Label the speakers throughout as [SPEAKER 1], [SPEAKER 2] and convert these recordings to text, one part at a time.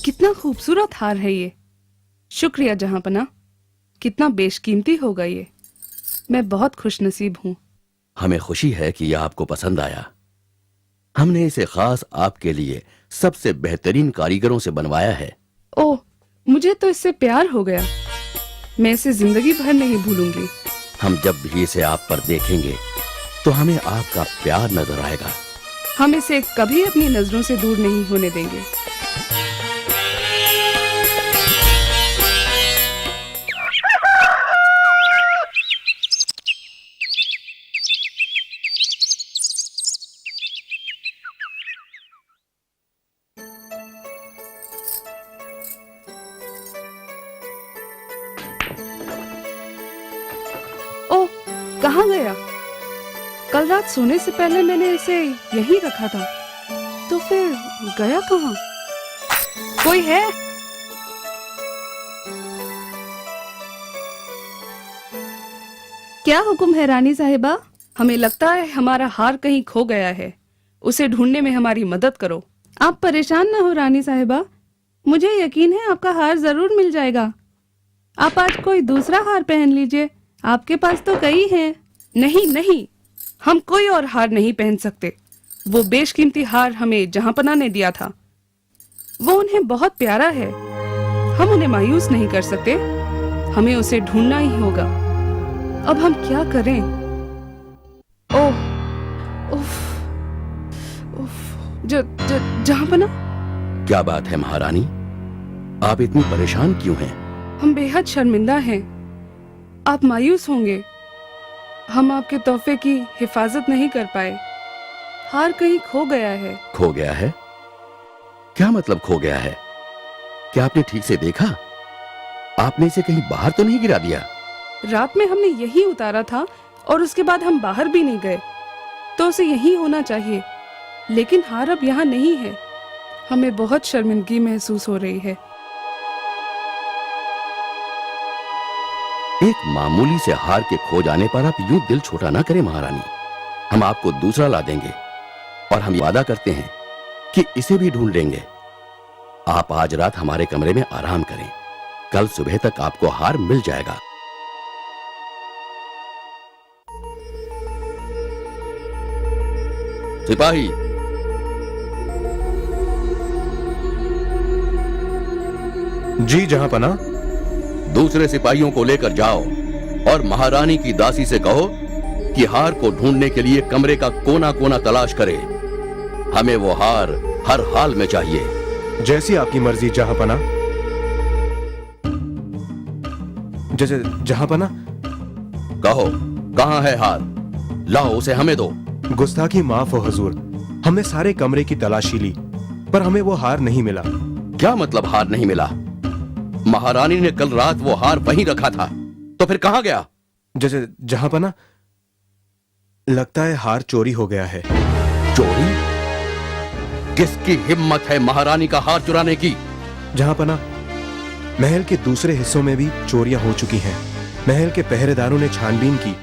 [SPEAKER 1] कितना खूबसूरत हार है ये। शुक्रिया जहांपना, कितना बेशकीमती होगा ये। मैं बहुत खुशनसीब हूँ।
[SPEAKER 2] हमें खुशी है कि यह आपको पसंद आया। हमने इसे खास आपके लिए सबसे बेहतरीन कारीगरों से बनवाया है।
[SPEAKER 1] ओह, मुझे तो इससे प्यार हो गया। मैं इसे जिंदगी भर नहीं भूलूंगी।
[SPEAKER 2] हम जब भी इसे आप पर देखेंगे तो हमें आपका प्यार नजर आएगा।
[SPEAKER 1] हम इसे कभी अपनी नजरों से दूर नहीं होने देंगे। ओह, कहाँ गया? कल रात सोने से पहले मैंने इसे यहीं रखा था, तो फिर गया कहाँ? कोई है? क्या हुक्म है रानी साहिबा? हमें लगता है हमारा हार कहीं खो गया है। उसे ढूंढने में हमारी मदद करो। आप परेशान ना हो रानी साहिबा, मुझे यकीन है आपका हार जरूर मिल जाएगा। आप आज कोई दूसरा हार पहन लीजिए, आपके पास तो कई हैं। नहीं नहीं, हम कोई और हार नहीं पहन सकते। वो बेशकीमती हार हमें जहांपना ने दिया था। वो उन्हें बहुत प्यारा है। हम उन्हें मायूस नहीं कर सकते। हमें उसे ढूंढना ही होगा। अब हम क्या करें? ओह, उफ, उफ, जहांपना।
[SPEAKER 2] क्या बात है महारानी, आप इतनी परेशान क्यों हैं?
[SPEAKER 1] हम बेहद शर्मिंदा हैं। आप मायूस होंगे। हम आपके तोहफे की हिफाजत नहीं कर पाए। हार कहीं खो गया है।
[SPEAKER 2] खो गया है? क्या मतलब खो गया है? क्या आपने ठीक से देखा? आपने इसे कहीं बाहर तो नहीं गिरा दिया?
[SPEAKER 1] रात में हमने यही उतारा था और उसके बाद हम बाहर भी नहीं गए, तो उसे यही होना चाहिए। लेकिन हार अब यहाँ नहीं है। हमें बहुत शर्मिंदगी महसूस हो रही है।
[SPEAKER 2] एक मामूली से हार के खो जाने पर आप यूं दिल छोटा ना करें महारानी। हम आपको दूसरा ला देंगे और हम वादा करते हैं कि इसे भी ढूंढ लेंगे। आप आज रात हमारे कमरे में आराम करें। कल सुबह तक आपको हार मिल जाएगा। सिपाही,
[SPEAKER 3] जी जहांपना।
[SPEAKER 2] दूसरे सिपाहियों को लेकर जाओ और महारानी की दासी से कहो कि हार को ढूंढने के लिए कमरे का कोना कोना तलाश करे। हमें वो हार हर हाल में चाहिए।
[SPEAKER 3] जैसी आपकी मर्जी जहांपना। जैसे जहांपना।
[SPEAKER 2] कहो, कहां है हार? लाओ उसे हमें दो।
[SPEAKER 3] गुस्ताखी माफ हो हुजूर, हमने सारे कमरे की तलाशी ली पर हमें वो हार नहीं मिला।
[SPEAKER 2] क्या मतलब हार नहीं मिला? महारानी ने कल रात वो हार वहीं रखा था, तो फिर कहां गया?
[SPEAKER 3] जैसे जहांपना, लगता है हार चोरी हो गया है।
[SPEAKER 2] चोरी? किसकी हिम्मत है महारानी का हार चुराने की?
[SPEAKER 3] जहांपना, महल के दूसरे हिस्सों में भी चोरियां हो चुकी हैं। महल के पहरेदारों ने छानबीन की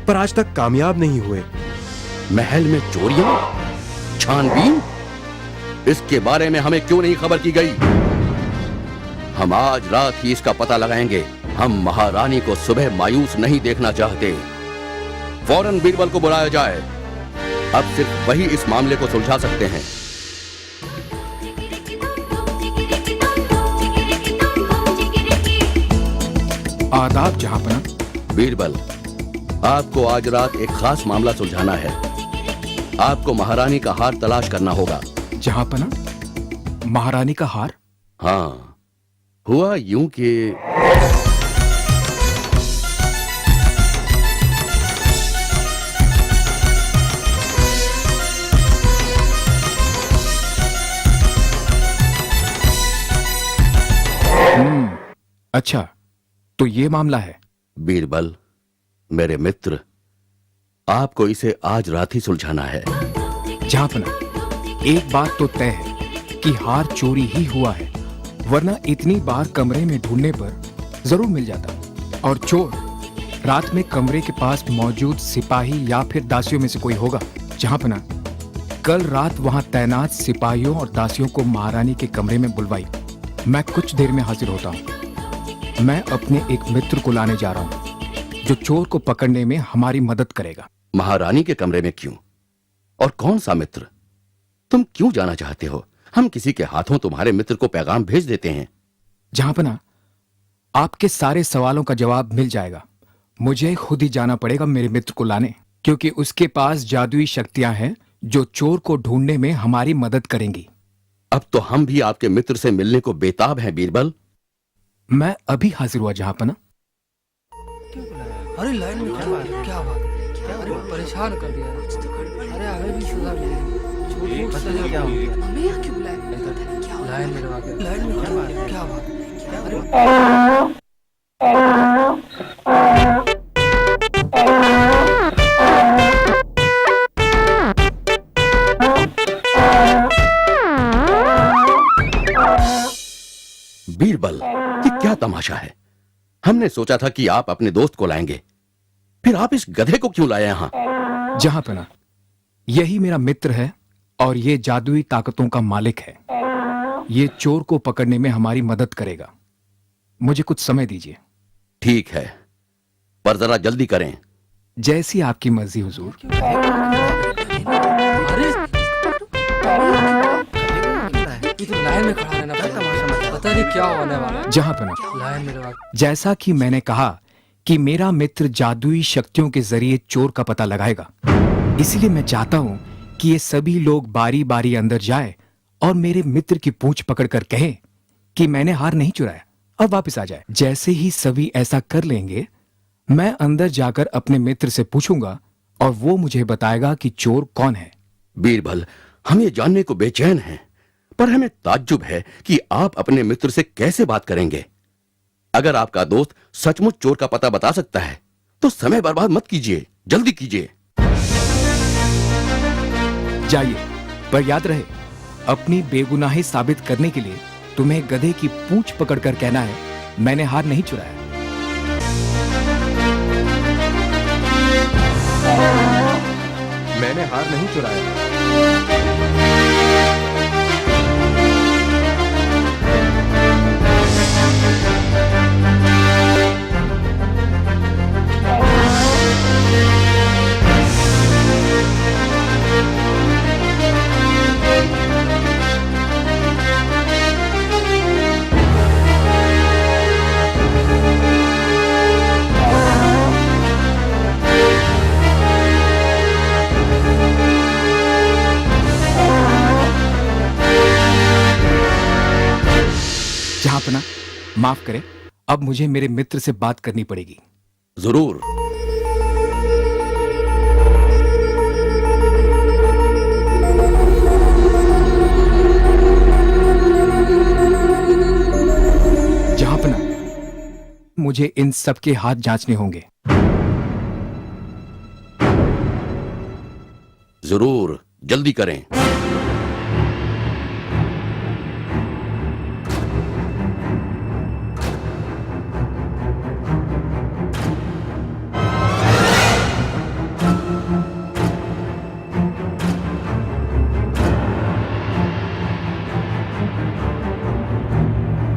[SPEAKER 3] पर आज तक कामयाब नहीं हुए।
[SPEAKER 2] महल में चोरियां? छानबीन? इसके बारे में हमें क्यों नहीं खबर की गई? हम आज रात ही इसका पता लगाएंगे। हम महारानी को सुबह मायूस नहीं देखना चाहते। फौरन बीरबल को बुलाया जाए। अब सिर्फ वही इस मामले को सुलझा सकते हैं।
[SPEAKER 4] आदाब जहांपना।
[SPEAKER 2] बीरबल, आपको आज रात एक खास मामला सुलझाना है। आपको महारानी का हार तलाश करना होगा।
[SPEAKER 4] जहांपना, महारानी का हार?
[SPEAKER 2] हाँ, हुआ यूं कि
[SPEAKER 4] अच्छा, तो ये मामला है।
[SPEAKER 2] बीरबल, मेरे मित्र, आपको इसे आज रात ही सुलझाना है।
[SPEAKER 4] जहांपना, एक बात तो तय है कि हार चोरी ही हुआ है, वरना इतनी बार कमरे में ढूंढने पर जरूर मिल जाता। और चोर रात में कमरे के पास मौजूद सिपाही या फिर दासियों में से कोई होगा। जहांपना, कल रात वहां तैनात सिपाहियों और दासियों को महारानी के कमरे में बुलवाई। मैं कुछ देर में हाजिर होता हूं। मैं अपने एक मित्र को लाने जा रहा हूं जो चोर को पकड़ने में हमारी मदद करेगा।
[SPEAKER 2] महारानी के कमरे में क्यों? और कौन सा मित्र? तुम क्यों जाना चाहते हो? हम किसी के हाथों तुम्हारे मित्र को पैगाम भेज देते हैं।
[SPEAKER 4] जहांपना, आपके सारे सवालों का जवाब मिल जाएगा। मुझे खुद ही जाना पड़ेगा मेरे मित्र को लाने, क्योंकि उसके पास जादुई शक्तियां हैं जो चोर को ढूंढने में हमारी मदद करेंगी।
[SPEAKER 2] अब तो हम भी आपके मित्र से मिलने को बेताब हैं बीरबल।
[SPEAKER 4] मैं अभी हाजिर हुआ जहांपना।
[SPEAKER 5] अरे लाइन में क्या बात है? क्या बात है? अरे परेशान कर दिया। अरे हमें भी सुधा मिली। छोटी पता नहीं क्या हो गया।
[SPEAKER 1] हमें यहाँ क्यों बुलाया?
[SPEAKER 5] लाइन में लगा के। लाइन में क्या बात है? क्या बात है? अरे
[SPEAKER 2] बीरबल, ये क्या तमाशा है? हमने सोचा था कि आप अपने दोस्त को लाएंगे, फिर आप इस गधे को क्यों लाए यहां?
[SPEAKER 4] जहांपना, यही मेरा मित्र है और ये जादुई ताकतों का मालिक है। ये चोर को पकड़ने में हमारी मदद करेगा। मुझे कुछ समय दीजिए।
[SPEAKER 2] ठीक है, पर जरा जल्दी करें।
[SPEAKER 4] जैसी आपकी मर्जी हुजूर।
[SPEAKER 5] अरे ये तो लाइन में खड़ा रहना पड़ेगा। पता नहीं क्या होने वाला है।
[SPEAKER 4] जहांपना,
[SPEAKER 5] लाइन में लगा के।
[SPEAKER 4] जैसा कि मैंने कहा कि मेरा मित्र जादुई शक्तियों के जरिए चोर का पता लगाएगा, इसलिए मैं चाहता हूं कि ये सभी लोग बारी बारी अंदर जाए और मेरे मित्र की पूंछ पकड़कर कहें कि मैंने हार नहीं चुराया और वापस आ जाए। जैसे ही सभी ऐसा कर लेंगे, मैं अंदर जाकर अपने मित्र से पूछूंगा और वो मुझे बताएगा कि चोर कौन है।
[SPEAKER 2] बीरबल, हम ये जानने को बेचैन हैं, पर हमें ताज्जुब है कि आप अपने मित्र से कैसे बात करेंगे। अगर आपका दोस्त सचमुच चोर का पता बता सकता है तो समय बर्बाद मत कीजिए, जल्दी कीजिए।
[SPEAKER 4] जाइए, पर याद रहे, अपनी बेगुनाही साबित करने के लिए तुम्हें गधे की पूंछ पकड़कर कहना है, मैंने हार नहीं चुराया।
[SPEAKER 3] मैंने हार नहीं चुराया।
[SPEAKER 4] जहांपना, माफ करें, अब मुझे मेरे मित्र से बात करनी पड़ेगी।
[SPEAKER 2] जरूर।
[SPEAKER 4] जहांपना, मुझे इन सब के हाथ जांचने होंगे।
[SPEAKER 2] जरूर, जल्दी करें।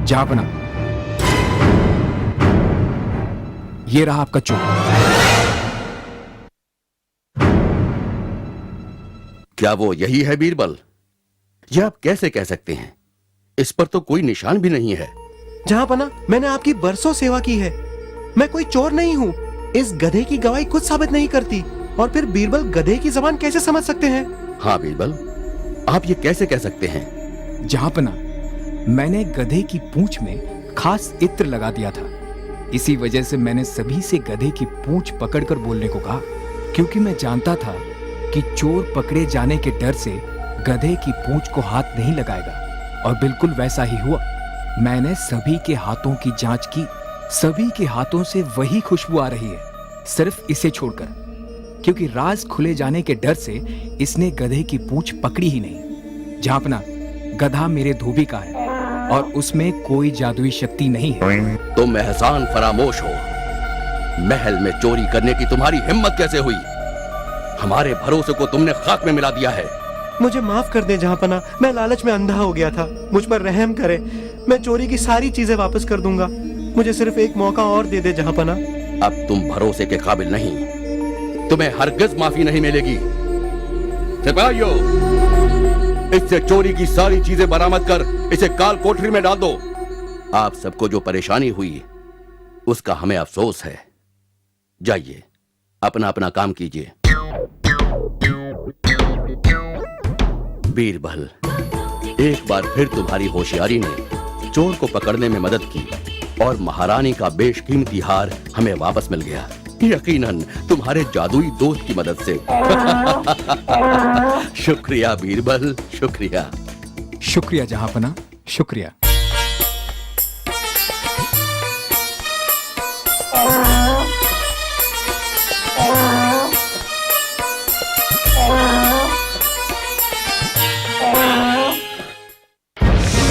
[SPEAKER 4] जहांपना, ये रहा आपका चोर।
[SPEAKER 2] क्या वो यही है बीरबल? यह आप कैसे कह सकते हैं? इस पर तो कोई निशान भी नहीं है।
[SPEAKER 3] जहांपना, मैंने आपकी बरसों सेवा की है। मैं कोई चोर नहीं हूँ। इस गधे की गवाही कुछ साबित नहीं करती। और फिर बीरबल गधे की जबान कैसे समझ सकते हैं?
[SPEAKER 2] हाँ बीरबल, आप ये कैसे कह सकते हैं?
[SPEAKER 4] जहांपना, मैंने गधे की पूंछ में खास इत्र लगा दिया था। इसी वजह से मैंने सभी से गधे की पूंछ पकड़कर बोलने को कहा, क्योंकि मैं जानता था कि चोर पकड़े जाने के डर से गधे की पूंछ को हाथ नहीं लगाएगा। और बिल्कुल वैसा ही हुआ। मैंने सभी के हाथों की जांच की। सभी के हाथों से वही खुशबू आ रही है। सिर्फ इसे छोड़कर, क्योंकि राज खुले जाने के डर से इसने गधे की पूंछ पकड़ी ही नहीं। जापना, गधा मेरे धोबी का है और उसमें कोई जादुई शक्ति नहीं है।
[SPEAKER 2] तुम एहसान फरामोश हो। महल में चोरी करने की तुम्हारी हिम्मत कैसे हुई? हमारे भरोसे को तुमने खाक में मिला दिया है।
[SPEAKER 3] मुझे माफ कर दे जहाँपना, मैं लालच में अंधा हो गया था। मुझ पर रहम करें, मैं चोरी की सारी चीजें वापस कर दूंगा। मुझे सिर्फ एक मौका और दे दे जहाँपना।
[SPEAKER 2] अब तुम भरोसे के काबिल नहीं, तुम्हें हरगिज माफी नहीं मिलेगी। सिपाहियों, इससे चोरी की सारी चीजें बरामद कर इसे काल कोठरी में डाल दो। आप सबको जो परेशानी हुई उसका हमें अफसोस है। जाइए, अपना अपना काम कीजिए। बीरबल, एक बार फिर तुम्हारी होशियारी ने चोर को पकड़ने में मदद की और महारानी का बेशकीमती हार हमें वापस मिल गया, यकीनन तुम्हारे जादुई दोस्त की मदद से। शुक्रिया बीरबल, शुक्रिया।
[SPEAKER 4] शुक्रिया जहाँपना, शुक्रिया।